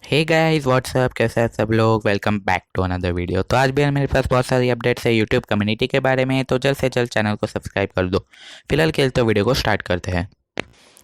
Hey guys what's up, कैसे हैं सब लोग। Welcome back to another video. तो आज भी मेरे पास बहुत सारी अपडेट्स है यूट्यूब कम्युनिटी के बारे में, तो जल्द से जल्द चैनल को सब्सक्राइब कर दो। फिलहाल के लिए तो वीडियो को स्टार्ट करते हैं।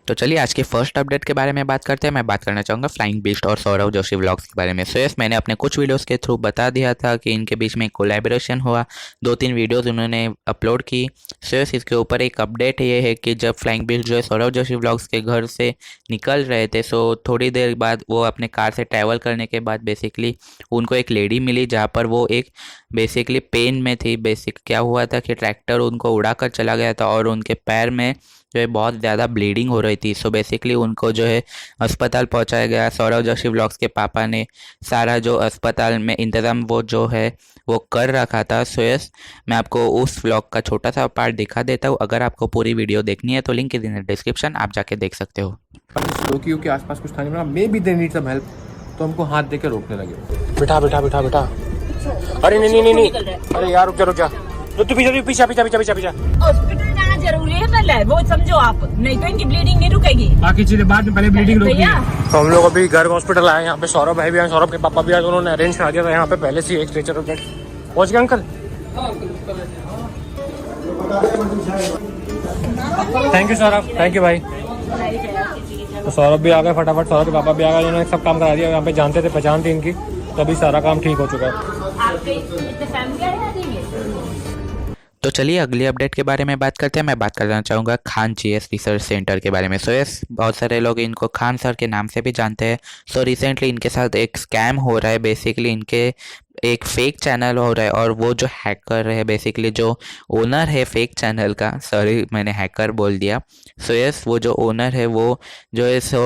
तो चलिए आज की फर्स्ट अपडेट के बारे में बात करते हैं। मैं बात करना चाहूँगा फ्लाइंग बीस्ट और सौरव जोशी व्लॉग्स के बारे में। सो यस, मैंने अपने कुछ वीडियोस के थ्रू बता दिया था कि इनके बीच में कोलैबोरेशन हुआ, 2-3 वीडियोस उन्होंने अपलोड की। सो यस, इसके ऊपर एक अपडेट ये है कि जब फ्लाइंग बीस्ट जो है सौरव जोशी व्लॉग्स के घर से निकल रहे थे, सो थोड़ी देर बाद वो अपने कार से ट्रैवल करने के बाद बेसिकली उनको एक लेडी मिली, जहाँ पर वो एक बेसिकली पेन में थी। बेसिक क्या हुआ था कि ट्रैक्टर उनको उड़ा कर चला गया था और उनके पैर में जो है बहुत ज़्यादा ब्लीडिंग हो रही थी। सो बेसिकली उनको जो है अस्पताल पहुंचाया गया। सौरव जोशी व्लॉग्स के पापा ने सारा जो अस्पताल में इंतज़ाम वो जो है वो कर रखा था। सो यस, मैं आपको उस व्लॉग का छोटा सा पार्ट दिखा देता हूँ। अगर आपको पूरी वीडियो देखनी है तो लिंक इज इन डिस्क्रिप्शन, आप जाके देख सकते हो। टोक्यो के आसपास कुछ था नहीं, maybe they need some help, तो हमको हाथ देकर रोकने लगे। बेटा बेटा बेटा बेटा, अरे नहीं नहीं नहीं नहीं, अरे यार रुक जा रुक जा, तू पीछे पीछे पीछे पीछे पीछे। हॉस्पिटल जाना जरूरी है पहले, वो समझो आप, नहीं तो इनकी ब्लीडिंग नहीं रुकेगी। बाकी चीजें बाद में, पहले ब्लीडिंग रोकनी भैया है। तो हम लोग अभी घर हॉस्पिटल आए, यहाँ पे सौरभ भाई भी आए, सौरभ के पापा भी आए, उन्होंने अरेंज करा दिया था यहाँ पे पहले से एक स्ट्रेचर बेड। पहुंच गए uncle? Thank you Saurabh, thank you भाई। तो सौरभ भी आ गए फटाफट, सौरभ के पापा भी आ गए, उन्होंने सब काम करा दिया। यहाँ पे जानते थे, पहचान थी इनकी, तभी सारा काम ठीक हो चुका है। आपके इतने फैमिली आए ना देंगे। तो चलिए अगली अपडेट के बारे में बात करते हैं। मैं बात करना चाहूँगा खान जीएस रिसर्च सेंटर के बारे में। सो यस, बहुत सारे लोग इनको खान सर के नाम से भी जानते हैं। सो रिसेंटली इनके साथ एक स्कैम हो रहा है। बेसिकली इनके एक फेक चैनल हो रहा है और वो जो हैकर है, बेसिकली जो ओनर है फेक चैनल का, सॉरी मैंने हैकर बोल दिया। सो यस, वो जो ओनर है वो जो है सो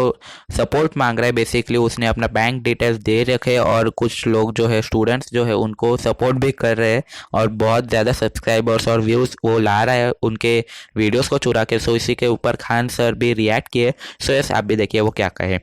सपोर्ट मांग रहा है। बेसिकली उसने अपना बैंक डिटेल्स दे रखे और कुछ लोग जो है स्टूडेंट्स जो है उनको सपोर्ट भी कर रहे हैं और बहुत ज़्यादा सब्सक्राइबर्स और व्यूज़ वो ला रहा है उनके वीडियोस को चुरा के। सो इसी के ऊपर खान सर भी रिएक्ट किए। सो यस, आप भी देखिए वो क्या कहे।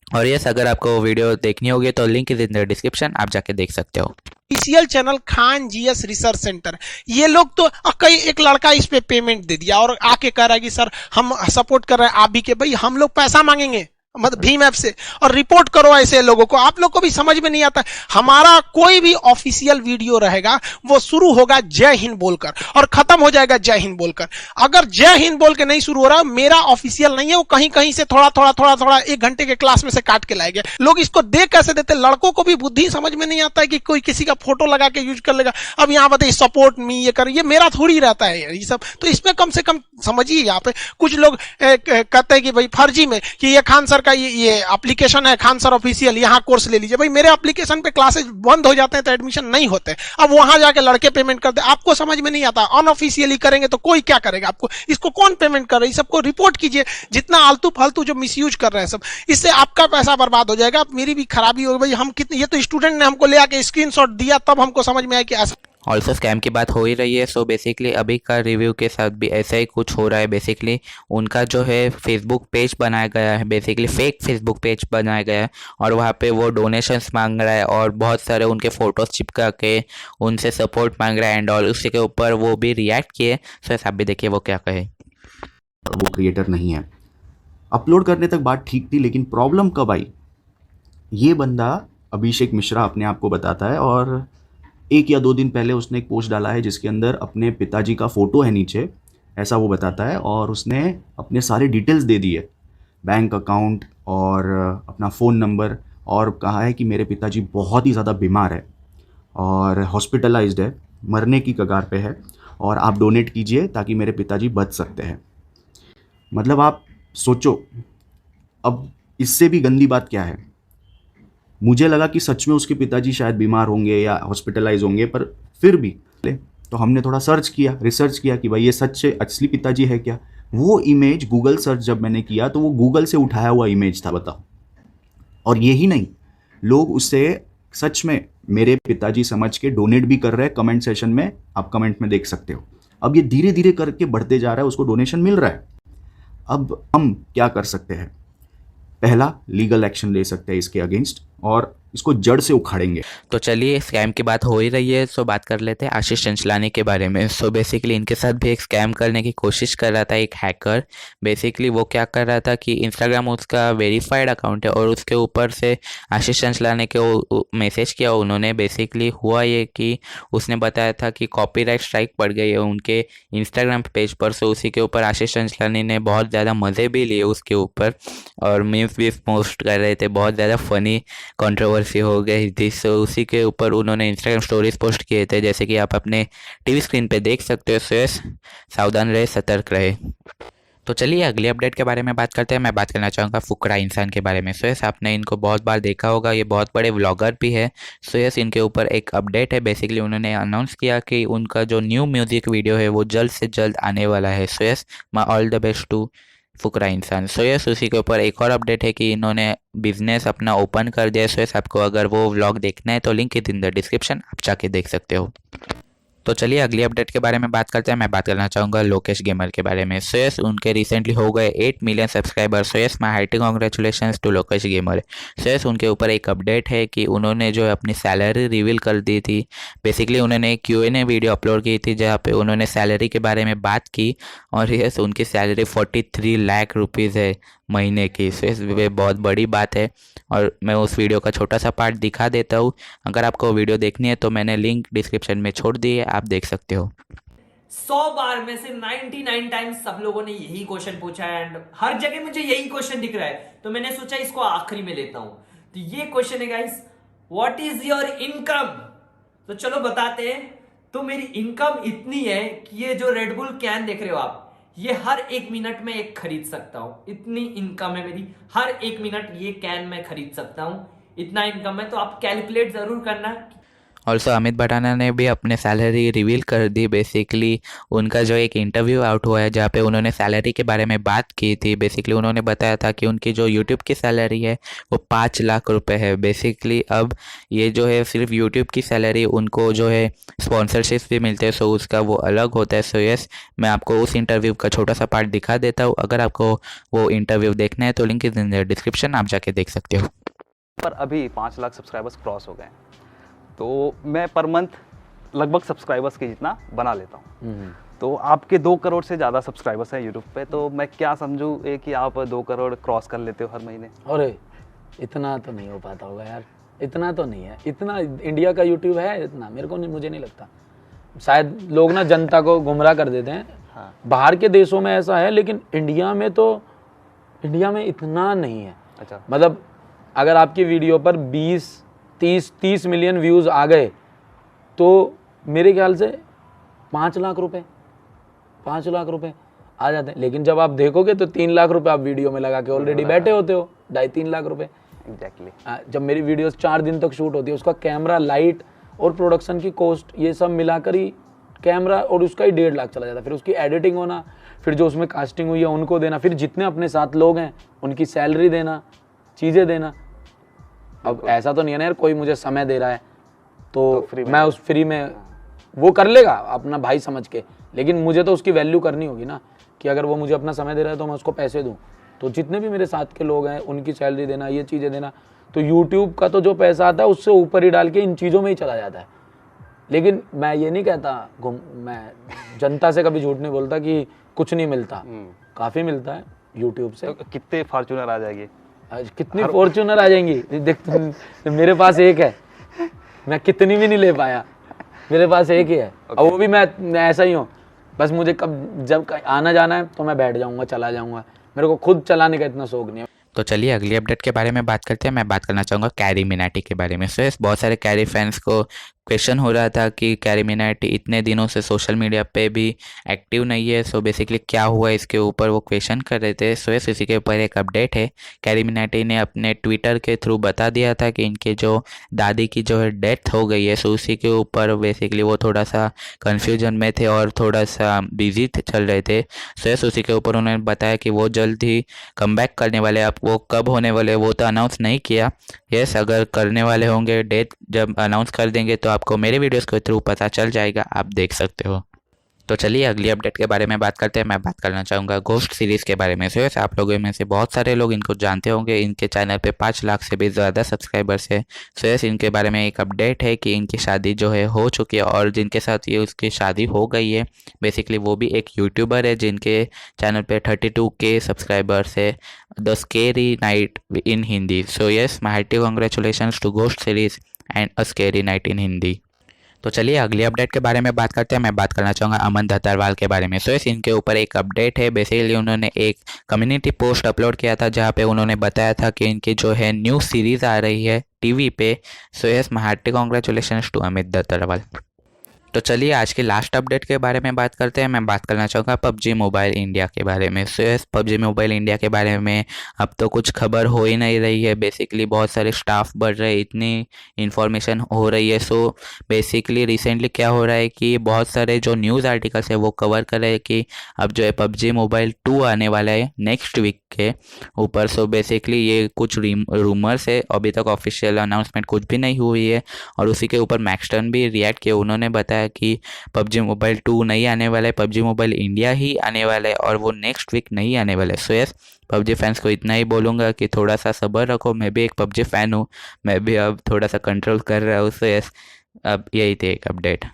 और यस, अगर आपको वीडियो देखनी होगी तो link is in the description, आप जाके देख सकते हो। Official channel Khan GS research centre, ये लोग तो कई एक लड़का इस पे पेमेंट दे दिया और आके कह रहा है कि सर हम सपोर्ट कर रहे हैं आप भी, के भाई हम लोग पैसा मांगेंगे मतलब भीम ऐप से और रिपोर्ट करो ऐसे लोगों को। आप लोग को भी समझ में नहीं आता। हमारा कोई भी ऑफिशियल वीडियो रहेगा वो शुरू होगा जय हिंद बोलकर और खत्म हो जाएगा जय हिंद बोलकर। अगर जय हिंद बोल के नहीं शुरू हो रहा, मेरा ऑफिशियल नहीं है, वो कहीं कहीं से थोड़ा थोड़ा थोड़ा थोड़ा 1 घंटे के क्लास में से काट के लाएंगे। लोग इसको देख कैसे देते, लड़कों को भी बुद्धि समझ में नहीं आता है कि कोई किसी का फोटो लगा के यूज कर लेगा। अब यहाँ बताइए सपोर्ट मी ये कर, ये मेरा थोड़ी रहता है ये सब। तो इसमें कम से कम समझिए। यहाँ पे कुछ लोग कहते हैं कि भाई फर्जी में कि ये खान सर का ये एप्लीकेशन है खान सर ऑफिशियल, यहाँ कोर्स ले लीजिए। भाई मेरे एप्लीकेशन पे क्लासेस बंद हो जाते हैं तो एडमिशन नहीं होते। अब वहां जाके लड़के पेमेंट करते, आपको समझ में नहीं आता। अनऑफिशियली करेंगे तो कोई क्या करेगा आपको, इसको कौन पेमेंट कर रहा है, सबको रिपोर्ट कीजिए। जितना आलतू फालतू जो मिसयूज कर रहे हैं सब, इससे आपका पैसा बर्बाद हो जाएगा, मेरी भी खराबी होगी। भाई हम कितने, ये तो स्टूडेंट ने हमको ले आके स्क्रीनशॉट दिया तब हमको समझ में आया कि ऐसा। ऑल्सो स्कैम की बात हो ही रही है। सो बेसिकली अभी का रिव्यू के साथ भी ऐसा ही कुछ हो रहा है। बेसिकली उनका जो है फेसबुक पेज बनाया गया है, बेसिकली फेक फेसबुक पेज बनाया गया है और वहाँ पे वो डोनेशंस मांग रहा है और बहुत सारे उनके फ़ोटोज़ चिपका के उनसे सपोर्ट मांग रहा है एंड ऑल। उसी के ऊपर वो भी रिएक्ट किए। सो आप भी देखिए वो क्या कहे। वो क्रिएटर नहीं है। अपलोड करने तक बात ठीक थी, लेकिन प्रॉब्लम कब आई, ये बंदा अभिषेक मिश्रा अपने आप को बताता है और 1 या 2 दिन पहले उसने एक पोस्ट डाला है जिसके अंदर अपने पिताजी का फ़ोटो है नीचे, ऐसा वो बताता है। और उसने अपने सारे डिटेल्स दे दिए, बैंक अकाउंट और अपना फ़ोन नंबर, और कहा है कि मेरे पिताजी बहुत ही ज़्यादा बीमार है और हॉस्पिटलाइज्ड है, मरने की कगार पे है, और आप डोनेट कीजिए ताकि मेरे पिताजी बच सकते हैं। मतलब आप सोचो, अब इससे भी गंदी बात क्या है। मुझे लगा कि सच में उसके पिताजी शायद बीमार होंगे या हॉस्पिटलाइज होंगे, पर फिर भी तो हमने थोड़ा सर्च किया, रिसर्च किया कि भाई ये सच से असली पिताजी है क्या। वो इमेज गूगल सर्च जब मैंने किया तो वो गूगल से उठाया हुआ इमेज था, बताओ। और यही नहीं, लोग उससे सच में मेरे पिताजी समझ के डोनेट भी कर रहे हैं। कमेंट सेशन में आप कमेंट में देख सकते हो। अब ये धीरे धीरे करके बढ़ते जा रहा है, उसको डोनेशन मिल रहा है। अब हम क्या कर सकते हैं, पहला लीगल एक्शन ले सकते हैं इसके अगेंस्ट, और इसको जड़ से उखाड़ेंगे। तो चलिए, स्कैम की बात हो ही रही है तो बात कर लेते हैं आशीष चंचलानी के बारे में। सो बेसिकली इनके साथ भी एक स्कैम करने की कोशिश कर रहा था एक हैकर। बेसिकली वो क्या कर रहा था कि इंस्टाग्राम उसका वेरीफाइड अकाउंट है और उसके ऊपर से आशीष चंचलानी को मैसेज किया उन्होंने। बेसिकली हुआ ये कि उसने बताया था कि कॉपीराइट स्ट्राइक पड़ गई है उनके इंस्टाग्राम पेज पर। सो उसी के ऊपर आशीष चंचलानी ने बहुत ज़्यादा मज़े भी लिए उसके ऊपर और मीम्स भी पोस्ट कर रहे थे, बहुत ज़्यादा फनी कंट्रोवर्सी हो गई थी। सो उसी के ऊपर उन्होंने इंस्टाग्राम स्टोरीज पोस्ट किए थे, जैसे कि आप अपने टीवी स्क्रीन पे देख सकते हो। सो यस, सावधान रहे, सतर्क रहे। तो चलिए अगली अपडेट के बारे में बात करते हैं। मैं बात करना चाहूँगा फुकरा इंसान के बारे में। सो यस, आपने इनको बहुत बार देखा होगा, ये बहुत बड़े व्लॉगर भी है। सो यस, इनके ऊपर एक अपडेट है। बेसिकली उन्होंने अनाउंस किया कि उनका जो न्यू म्यूजिक वीडियो है वो जल्द से जल्द आने वाला है। So yes, my all the best to फुकरा इंसान। सो यस, उसी के ऊपर एक और अपडेट है कि इन्होंने बिजनेस अपना ओपन कर दिया। सो यस, आपको अगर वो व्लॉग देखना है तो link is in the description, आप जाके देख सकते हो। तो चलिए अगली अपडेट के बारे में बात करते हैं। मैं बात करना चाहूँगा लोकेश गेमर के बारे में। सो यस, उनके रिसेंटली हो गए 8 million subscriber. So yes, my hearty congratulations to Lokesh gamer. So yes, उनके ऊपर एक अपडेट है कि उन्होंने जो है अपनी सैलरी रिवील कर दी थी। बेसिकली उन्होंने एक Q&A वीडियो अपलोड की थी जहाँ पे उन्होंने सैलरी के बारे में बात की और यस, उनकी सैलरी 43 लाख रुपीज़ है महीने की। सो यस, वे बहुत बड़ी बात है और मैं उस वीडियो का छोटा सा पार्ट दिखा देता हूँ। अगर आपको वीडियो देखनी है तो मैंने लिंक डिस्क्रिप्शन में छोड़ दी है, आप देख सकते हो। 100 बार में से 99 टाइम्स सब लोगों ने यही क्वेश्चन पूछा है एंड हर जगह मुझे यही क्वेश्चन दिख रहा है, तो मैंने सोचा इसको आखिरी में लेता हूं। तो ये क्वेश्चन है guys, what is your income? तो चलो बताते हैं। तो मेरी इनकम इतनी है कि ये जो रेडबुल कैन देख रहे हो आप, ये हर 1 मिनट में एक खरीद सकता हूं। इतनी इनकम है मेरी, हर 1 मिनट ये कैन मैं खरीद सकता हूं, इतना इनकम है। तो आप कैलकुलेट जरूर करना। ऑल्सो अमित भटाना ने भी अपने सैलरी रिवील कर दी। बेसिकली उनका जो एक इंटरव्यू आउट हुआ है जहाँ पे उन्होंने सैलरी के बारे में बात की थी। बेसिकली उन्होंने बताया था कि उनकी जो यूट्यूब की सैलरी है वो 5 लाख रुपए है। बेसिकली अब ये जो है सिर्फ यूट्यूब की सैलरी, उनको जो है स्पॉन्सरशिप भी मिलते हैं, सो उसका वो अलग होता है। सो यस, मैं आपको उस इंटरव्यू का छोटा सा पार्ट दिखा देता हूँ। अगर आपको वो इंटरव्यू देखना है तो link is in the description, आप जाके देख सकते हो। पर अभी 5 लाख सब्सक्राइबर्स क्रॉस हो गए हैं, तो मैं पर मंथ लगभग सब्सक्राइबर्स के जितना बना लेता हूँ। तो आपके 2 करोड़ से ज़्यादा सब्सक्राइबर्स हैं यूट्यूब पे, तो मैं क्या समझूँ कि आप 2 करोड़ क्रॉस कर लेते हो हर महीने? अरे इतना तो नहीं हो पाता होगा यार, इतना तो नहीं है। इतना इंडिया का यूट्यूब है इतना? मुझे नहीं लगता। शायद लोग ना जनता को गुमराह कर देते हैं। हाँ। बाहर के देशों में ऐसा है, लेकिन इंडिया में इतना नहीं है। अच्छा, मतलब अगर आपकी वीडियो पर 30 मिलियन व्यूज़ आ गए तो मेरे ख्याल से 5 लाख रुपए आ जाते हैं। लेकिन जब आप देखोगे तो 3 लाख रुपए आप वीडियो में लगा के ऑलरेडी बैठे होते हो, 2.5-3 लाख रुपए। एग्जैक्टली। जब मेरी वीडियोस 4 दिन तक शूट होती है, उसका कैमरा, लाइट और प्रोडक्शन की कॉस्ट, ये सब मिलाकर ही कैमरा और उसका ही 1.5 लाख चला जाता है। फिर उसकी एडिटिंग होना, फिर जो उसमें कास्टिंग हुई है उनको देना, फिर जितने अपने साथ लोग हैं उनकी सैलरी देना, चीज़ें देना। अब ऐसा तो नहीं है ना यार कोई मुझे समय दे रहा है तो मैं उस फ्री में वो कर लेगा अपना भाई समझ के, लेकिन मुझे तो उसकी वैल्यू करनी होगी ना कि अगर वो मुझे अपना समय दे रहा है तो मैं उसको पैसे दूं। तो जितने भी मेरे साथ के लोग हैं उनकी सैलरी देना, ये चीज़ें देना। तो यूट्यूब का तो जो पैसा आता है उससे ऊपर ही डाल के इन चीज़ों में ही चला जाता है। लेकिन मैं ये नहीं कहता, मैं जनता से कभी झूठ नहीं बोलता कि कुछ नहीं मिलता, काफ़ी मिलता है यूट्यूब से। तो कितने फॉर्च्यूनर आ जाएंगे? कितनी फॉर्च्यूनर आ जाएंगी? देख मेरे पास एक है, मैं कितनी भी नहीं ले पाया, मेरे पास एक ही है। और वो भी मैं ऐसा ही हूँ, बस मुझे जब आना जाना है तो मैं बैठ जाऊँगा, चला जाऊँगा। मेरे को खुद चलाने का इतना शौक नहीं है। तो चलिए अगली अपडेट के बारे में बात करते हैं। मैं बात करना चाहूँगा कैरी मिनाटी के बारे में। सो बहुत सारे कैरी फैंस को क्वेश्चन हो रहा था कि कैरी मिनाटी इतने दिनों से सोशल मीडिया पे भी एक्टिव नहीं है। सो बेसिकली क्या हुआ इसके ऊपर वो क्वेश्चन कर रहे थे। सो इसी के ऊपर एक अपडेट है। कैरी मिनाटी ने अपने ट्विटर के थ्रू बता दिया था कि इनके जो दादी की जो है डेथ हो गई है। सो उसी के ऊपर बेसिकली वो थोड़ा सा कन्फ्यूजन में थे और थोड़ा सा बिजी चल रहे थे। सो उसी के ऊपर उन्होंने बताया कि वो जल्द ही कम बैक करने वाले। अब वो कब होने वाले वो तो अनाउंस नहीं किया। यस, अगर करने वाले होंगे, डेट जब अनाउंस कर देंगे तो आपको मेरे वीडियोस के थ्रू पता चल जाएगा, आप देख सकते हो। तो चलिए अगली अपडेट के बारे में बात करते हैं। मैं बात करना चाहूँगा घोस्ट सीरीज़ के बारे में। सो यस, आप लोगों में से बहुत सारे लोग इनको जानते होंगे। इनके चैनल पे 5 लाख से भी ज़्यादा सब्सक्राइबर्स है। सो यस, इनके बारे में एक अपडेट है कि इनकी शादी जो है हो चुकी है और जिनके साथ ये उसकी शादी हो गई है बेसिकली वो भी एक यूट्यूबर है जिनके चैनल पे 32K सब्सक्राइबर्स है, the scary night in Hindi. So yes, my hearty congratulations to ghost series and a scary night in Hindi. तो चलिए अगली अपडेट के बारे में बात करते हैं। मैं बात करना चाहूँगा अमन दत्तरवाल के बारे में। सो यस, इनके ऊपर एक अपडेट है। बेसिकली उन्होंने एक कम्युनिटी पोस्ट अपलोड किया था जहाँ पे उन्होंने बताया था कि इनकी जो है न्यू सीरीज़ आ रही है टीवी पे। So yes, my hearty congratulations to Amit Dattarwal. तो चलिए आज की लास्ट अपडेट के बारे में बात करते हैं। मैं बात करना चाहूँगा पबजी मोबाइल इंडिया के बारे में। So yes, PUBG mobile India के बारे में अब तो कुछ खबर हो ही नहीं रही है। बेसिकली बहुत सारे स्टाफ बढ़ रहे, इतनी इन्फॉर्मेशन हो रही है। सो बेसिकली रिसेंटली क्या हो रहा है कि बहुत सारे जो न्यूज़ आर्टिकल्स है वो कवर कर रहे हैं कि अब जो है पबजी मोबाइल 2 आने वाला है नेक्स्ट वीक के ऊपर। सो बेसिकली ये कुछ रूमर्स है, अभी तक ऑफिशियल अनाउंसमेंट कुछ भी नहीं हुई है। और उसी के ऊपर मैक्सटन भी रिएक्ट किया, उन्होंने बताया कि पबजी मोबाइल 2 नहीं आने वाला है, पबजी मोबाइल इंडिया ही आने वाला है और वो नेक्स्ट वीक नहीं आने वाला है। सो यस, पबजी फैंस को इतना ही बोलूँगा कि थोड़ा सा सब्र रखो। मैं भी एक पबजी फ़ैन हूँ, मैं भी अब थोड़ा सा कंट्रोल कर रहा हूँ। सो यस, अब यही थी एक अपडेट।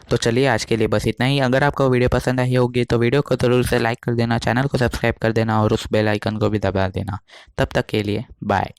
तो चलिए आज के लिए बस इतना ही। अगर आपको वीडियो पसंद आई होगी तो वीडियो को ज़रूर से लाइक कर देना, चैनल को सब्सक्राइब कर देना और उस बेल आइकन को भी दबा देना। तब तक के लिए बाय।